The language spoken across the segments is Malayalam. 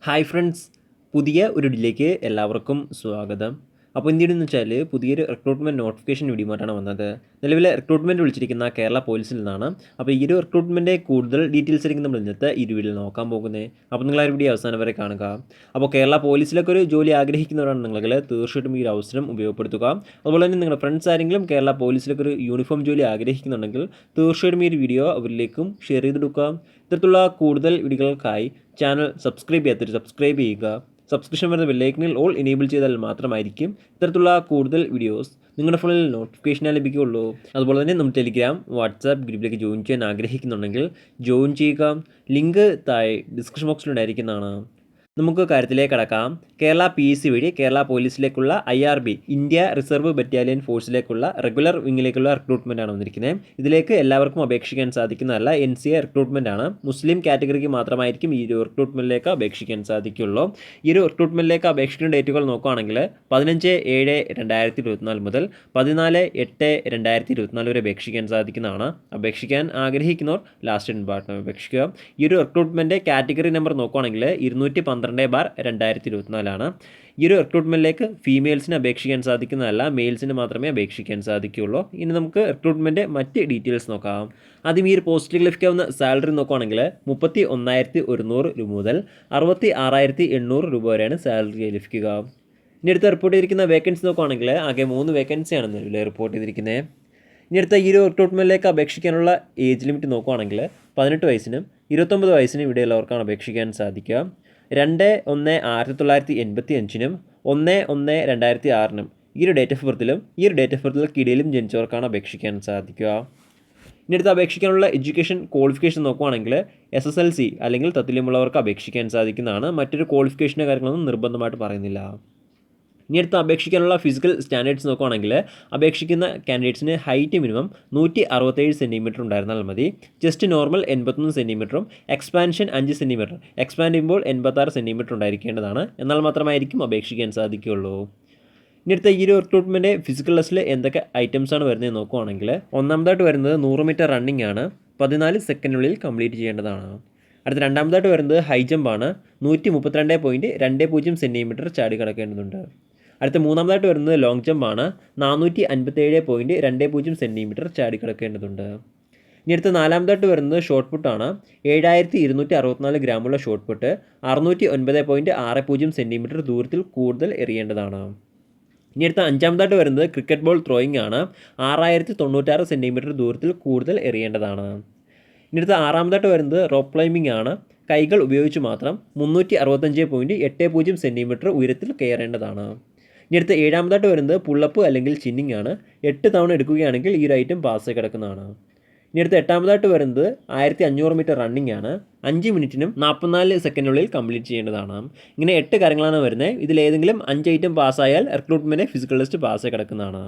ഹായ് ഫ്രണ്ട്സ്, പുതിയ ഒരു വീഡിയോയിലേക്ക് എല്ലാവർക്കും സ്വാഗതം. അപ്പോൾ എന്തിനെന്ന് വെച്ചാൽ പുതിയൊരു റിക്രൂട്ട്മെൻറ്റ് നോട്ടിഫിക്കേഷൻ വീഡിയോമായിട്ടാണ് വന്നത്. നിലവിലെ റിക്രൂട്ട്മെൻറ്റ് വിളിച്ചിരിക്കുന്ന കേരള പോലീസിൽ നിന്നാണ്. അപ്പോൾ ഈ ഒരു റിക്രൂട്ട്മെൻറ്റിൻ്റെ കൂടുതൽ ഡീറ്റെയിൽസ് ആയിരിക്കും നമ്മൾ ഇന്നത്തെ ഈ വീഡിയോയിൽ നോക്കാൻ പോകുന്നത്. അപ്പോൾ നിങ്ങൾ ആ വീഡിയോ അവസാനം വരെ കാണുക. അപ്പോൾ കേരള പോലീസിലൊക്കെ ഒരു ജോലി ആഗ്രഹിക്കുന്നവരാണ് നിങ്ങൾ തീർച്ചയായിട്ടും ഈ ഒരു അവസരം ഉപയോഗപ്പെടുത്തുക. അതുപോലെ തന്നെ നിങ്ങളുടെ ഫ്രണ്ട്സ് ആരെങ്കിലും കേരള പോലീസിലൊക്കെ ഒരു യൂണിഫോം ജോലി ആഗ്രഹിക്കുന്നുണ്ടെങ്കിൽ തീർച്ചയായിട്ടും ഈ ഒരു വീഡിയോ അവരിലേക്കും ഷെയർ ചെയ്തെടുക്കുക. ഇത്തരത്തിലുള്ള കൂടുതൽ വീഡിയോകൾക്കായി ചാനൽ സബ്സ്ക്രൈബ് ചെയ്യാത്തവർ സബ്സ്ക്രൈബ് ചെയ്യുക. സബ്സ്ക്രിപ്ഷൻ വരുന്ന ബെല്ലൈക്കനിൽ ഓൾ എനേബിൾ ചെയ്താൽ മാത്രമായിരിക്കും ഇത്തരത്തിലുള്ള കൂടുതൽ വീഡിയോസ് നിങ്ങളുടെ ഫോണിൽ നോട്ടിഫിക്കേഷനായി ലഭിക്കുകയുള്ളൂ. അതുപോലെ തന്നെ നമ്മൾ ടെലിഗ്രാം, വാട്സാപ്പ് ഗ്രൂപ്പിലേക്ക് ജോയിൻ ചെയ്യാൻ ആഗ്രഹിക്കുന്നുണ്ടെങ്കിൽ ജോയിൻ ചെയ്യുക. ലിങ്ക് താഴെ ഡിസ്ക്രിപ്ഷൻ ബോക്സിലുണ്ടായിരിക്കുന്നതാണ്. നമുക്ക് കാര്യത്തിലേക്ക് കടക്കാം. കേരള PSC വഴി കേരള പോലീസിലേക്കുള്ള IRB ഇന്ത്യ റിസർവ് ബറ്റാലിയൻ ഫോഴ്സിലേക്കുള്ള റെഗുലർ വിങ്ങിലേക്കുള്ള റിക്രൂട്ട്മെൻ്റ് ആണ് വന്നിരിക്കുന്നത്. ഇതിലേക്ക് എല്ലാവർക്കും അപേക്ഷിക്കാൻ സാധിക്കുന്നതല്ല, NCA റിക്രൂട്ട്മെൻ്റ് ആണ്. മുസ്ലിം കാറ്റഗറിക്ക് മാത്രമായിരിക്കും ഈ ഒരു റിക്രൂട്ട്മെൻറ്റിലേക്ക് അപേക്ഷിക്കാൻ സാധിക്കുള്ളൂ. ഈ ഒരു റിക്രൂട്ട്മെൻറ്റിലേക്ക് അപേക്ഷിക്കുന്ന ഡേറ്റുകൾ നോക്കുകയാണെങ്കിൽ 15/7/2024 മുതൽ 14/8/2024 വരെ അപേക്ഷിക്കാൻ സാധിക്കുന്നതാണ്. അപേക്ഷിക്കാൻ ആഗ്രഹിക്കുന്നവർ ലാസ്റ്റ് പാർട്ടിന് അപേക്ഷിക്കുക. ഈ ഒരു റിക്രൂട്ട്മെൻറ്റ് കാറ്റഗറി നമ്പർ നോക്കുകയാണെങ്കിൽ 212/2024 ഈ ഒരു റിക്രൂട്ട്മെൻറ്റിലേക്ക് ഫീമെയിൽസിന് അപേക്ഷിക്കാൻ സാധിക്കുന്നതല്ല, മെയിൽസിന് മാത്രമേ അപേക്ഷിക്കാൻ സാധിക്കുകയുള്ളൂ. ഇനി നമുക്ക് റിക്രൂട്ട്മെൻറ്റ് മറ്റ് ഡീറ്റെയിൽസ് നോക്കാം. ആദ്യം ഈ ഒരു പോസ്റ്റിൽ ലഭിക്കാവുന്ന സാലറി നോക്കുകയാണെങ്കിൽ 31,100 രൂപ മുതൽ 66,800 രൂപ വരെയാണ് സാലറി ലഭിക്കുക. ഇനി അടുത്ത് റിപ്പോർട്ട് ചെയ്തിരിക്കുന്ന വേക്കൻസി നോക്കുകയാണെങ്കിൽ ആകെ 3 വേക്കൻസിയാണ് നിലവിൽ റിപ്പോർട്ട് ചെയ്തിരിക്കുന്നത്. ഇനി അടുത്ത ഈ ഒരു റിക്രൂട്ട്മെൻറ്റിലേക്ക് അപേക്ഷിക്കാനുള്ള ഏജ് ലിമിറ്റ് നോക്കുകയാണെങ്കിൽ 18 വയസ്സിനും 29 വയസ്സിനും ഇവിടെയുള്ളവർക്കാണ് അപേക്ഷിക്കാൻ സാധിക്കുക. 2/1/1985 1/1/2006 ഈ ഒരു ഡേറ്റ് ഓഫ് ബർത്തിലും ഈ ഒരു ഡേറ്റ് ഓഫ് ബർത്തിലും ജനിച്ചവർക്കാണ് അപേക്ഷിക്കാൻ സാധിക്കുക. ഇനി അടുത്ത് അപേക്ഷിക്കാനുള്ള എഡ്യൂക്കേഷൻ ക്വാളിഫിക്കേഷൻ നോക്കുകയാണെങ്കിൽ SSLC അല്ലെങ്കിൽ തത്തുല്യമുള്ളവർക്ക് അപേക്ഷിക്കാൻ സാധിക്കുന്നതാണ്. മറ്റൊരു ക്വാളിഫിക്കേഷൻ്റെ കാര്യങ്ങളൊന്നും നിർബന്ധമായിട്ട് പറയുന്നില്ല. ഇനി അടുത്ത് അപേക്ഷിക്കാനുള്ള ഫിസിക്കൽ സ്റ്റാൻഡേർഡ്സ് നോക്കുകയാണെങ്കിൽ അപേക്ഷിക്കുന്ന കാൻഡിഡേറ്റ്സിന് ഹൈറ്റ് മിനിമം 167 സെൻറ്റിമീറ്റർ ഉണ്ടായിരുന്നാൽ മതി. ചെസ്റ്റ് നോർമൽ 81 സെൻറ്റിമീറ്ററും എക്സ്പാൻഷൻ 5 സെൻറ്റിമീറ്റർ, എക്സ്പാൻഡ് ചെയ്യുമ്പോൾ 86 സെൻറ്റിമീറ്റർ ഉണ്ടായിരിക്കേണ്ടതാണ്. എന്നാൽ മാത്രമായിരിക്കും അപേക്ഷിക്കാൻ സാധിക്കുകയുള്ളൂ. ഇനി അടുത്ത ഈ ഒരു റിക്രൂട്ട്മെൻറ്റ് ഫിസിക്കൽ ടെസ്റ്റിൽ എന്തൊക്കെ ഐറ്റംസാണ് വരുന്നത് നോക്കുകയാണെങ്കിൽ ഒന്നാമതായിട്ട് വരുന്നത് 100 മീറ്റർ റണ്ണിംഗ് ആണ്. 14 സെക്കൻഡിനുള്ളിൽ കംപ്ലീറ്റ് ചെയ്യേണ്ടതാണ്. അടുത്ത രണ്ടാമതായിട്ട് വരുന്നത് ഹൈ ജമ്പാണ്. 132.20 സെൻറ്റിമീറ്റർ ചാടി കടക്കേണ്ടതുണ്ട്. അടുത്ത മൂന്നാമതായിട്ട് വരുന്നത് ലോങ് ജമ്പാണ്. 457.20 സെൻറ്റിമീറ്റർ ചാടി കിടക്കേണ്ടതുണ്ട്. ഇനി അടുത്ത നാലാമതായിട്ട് വരുന്നത് ഷോട്ട് പുട്ടാണ്. 7,264 ഗ്രാമുള്ള ഷോട്ട് പുട്ട് 609.60 സെൻറ്റിമീറ്റർ ദൂരത്തിൽ കൂടുതൽ എറിയേണ്ടതാണ്. ഇനി അടുത്ത അഞ്ചാമതായിട്ട് വരുന്നത് ക്രിക്കറ്റ് ബോൾ ത്രോയിങ് ആണ്. 6,096 സെൻറ്റിമീറ്റർ ദൂരത്തിൽ കൂടുതൽ എറിയേണ്ടതാണ്. ഇനി അടുത്ത ആറാമതായിട്ട് വരുന്നത് റോപ്പ് ക്ലൈമ്പിംഗ് ആണ്. കൈകൾ ഉപയോഗിച്ച് മാത്രം 365.80 സെൻറ്റിമീറ്റർ ഉയരത്തിൽ കയറേണ്ടതാണ്. ഇനി അടുത്ത ഏഴാമതായിട്ട് വരുന്നത് പുള്ളപ്പ് അല്ലെങ്കിൽ ചിന്നിങ് ആണ്. 8 തവണ എടുക്കുകയാണെങ്കിൽ ഈ ഒരു ഐറ്റം പാസ് കിടക്കുന്നതാണ്. ഇനി അടുത്ത എട്ടാമതായിട്ട് വരുന്നത് 1,500 മീറ്റർ റണ്ണിംഗ് ആണ്. 5 മിനിറ്റിനും 44 സെക്കൻഡിനുള്ളിൽ കംപ്ലീറ്റ് ചെയ്യേണ്ടതാണ്. ഇങ്ങനെ 8 കാര്യങ്ങളാണ് വരുന്നത്. ഇതിലേതെങ്കിലും 5 ഐറ്റം പാസ്സായാൽ റിക്രൂട്ട്മെൻറ്റ് ഫിസിക്കൽ ടെസ്റ്റ് പാസ് കിടക്കുന്നതാണ്.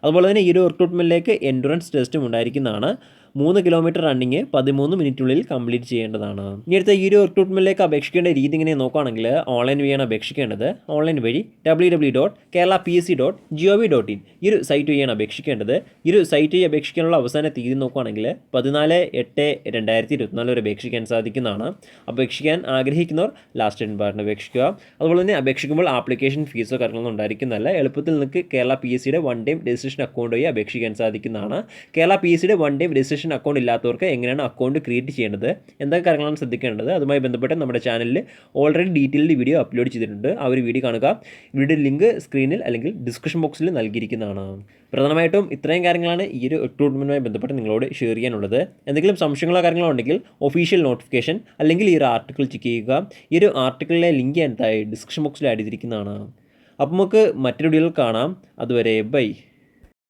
അതുപോലെ തന്നെ ഈ ഒരു റിക്രൂട്ട്മെൻറ്റിലേക്ക് എൻഡുറൻസ് ടെസ്റ്റും ഉണ്ടായിരിക്കുന്നതാണ്. 3 കിലോമീറ്റർ റണ്ണിങ് 13 മിനിറ്റിനുള്ളിൽ കംപ്ലീറ്റ് ചെയ്യേണ്ടതാണ്. ഇനി അടുത്ത ഈ ഒരു റിക്രൂട്ട്മെൻറ്റിലേക്ക് അപേക്ഷിക്കേണ്ട രീതി ഇങ്ങനെ നോക്കുകയാണെങ്കിൽ ഓൺലൈൻ വഴിയാണ് അപേക്ഷിക്കേണ്ടത്. ഓൺലൈൻ വഴി www.keralapsc.gov.in ഈ ഒരു സൈറ്റ് വഴിയാണ് അപേക്ഷിക്കേണ്ടത്. ഈ ഒരു സൈറ്റ് വഴി അപേക്ഷിക്കാനുള്ള അവസാന തീയതി നോക്കുകയാണെങ്കിൽ 14/8/2024 വരെ അപേക്ഷിക്കാൻ സാധിക്കുന്നതാണ്. അപേക്ഷിക്കാൻ ആഗ്രഹിക്കുന്നവർ ലാസ്റ്റ് പാർട്ടിന് അപേക്ഷിക്കുക. അതുപോലെ തന്നെ അപേക്ഷിക്കുമ്പോൾ ആപ്ലിക്കേഷൻ ഫീസോ കാര്യങ്ങളൊന്നും ഉണ്ടായിരിക്കുന്നതല്ല. എളുപ്പത്തിൽ നിങ്ങൾക്ക് കേരള PSCയുടെ 1 ടൈം രജിസ്ട്രേഷൻ അക്കൗണ്ട് വഴി അപേക്ഷിക്കാൻ സാധിക്കുന്നതാണ്. കേരള PSCയുടെ 1 ടൈം രജിസ്ട്രേഷൻ അക്കൗണ്ട് ഇല്ലാത്തവർക്ക് എങ്ങനെയാണ് അക്കൗണ്ട് ക്രിയേറ്റ് ചെയ്യേണ്ടത്, എന്തൊക്കെ കാര്യങ്ങളാണ് ശ്രദ്ധിക്കേണ്ടത്, അതുമായി ബന്ധപ്പെട്ട് നമ്മുടെ ചാനലിൽ ഓൾറെഡി ഡീറ്റെയിൽഡ് വീഡിയോ അപ്ലോഡ് ചെയ്തിട്ടുണ്ട്. ആ ഒരു വീഡിയോ കാണുക. വീഡിയോ ലിങ്ക് സ്ക്രീനിൽ അല്ലെങ്കിൽ ഡിസ്ക്രിപ്ഷൻ ബോക്സിൽ നൽകിയിരിക്കുന്നതാണ്. പ്രധാനമായിട്ടും ഇത്രയും കാര്യങ്ങളാണ് ഈ ഒരു റിക്രൂട്ട്മെൻറ്റുമായി ബന്ധപ്പെട്ട് നിങ്ങളോട് ഷെയർ ചെയ്യാനുള്ളത്. എന്തെങ്കിലും സംശയങ്ങളോ കാര്യങ്ങളോ ഉണ്ടെങ്കിൽ ഒഫീഷ്യൽ നോട്ടിഫിക്കേഷൻ അല്ലെങ്കിൽ ഈ ഒരു ആർട്ടിക്കിൾ ചെക്ക് ചെയ്യുക. ഈ ഒരു ആർട്ടിക്കിളിലെ ലിങ്ക് എന്തായി ഡിസ്ക്രിപ്ഷൻ ബോക്സിൽ ആഡ് ചെയ്തിരിക്കുന്നതാണ്. അപ്പോൾ നമുക്ക് മറ്റൊരു വീഡിയോയിൽ കാണാം. അതുവരെ ബൈ.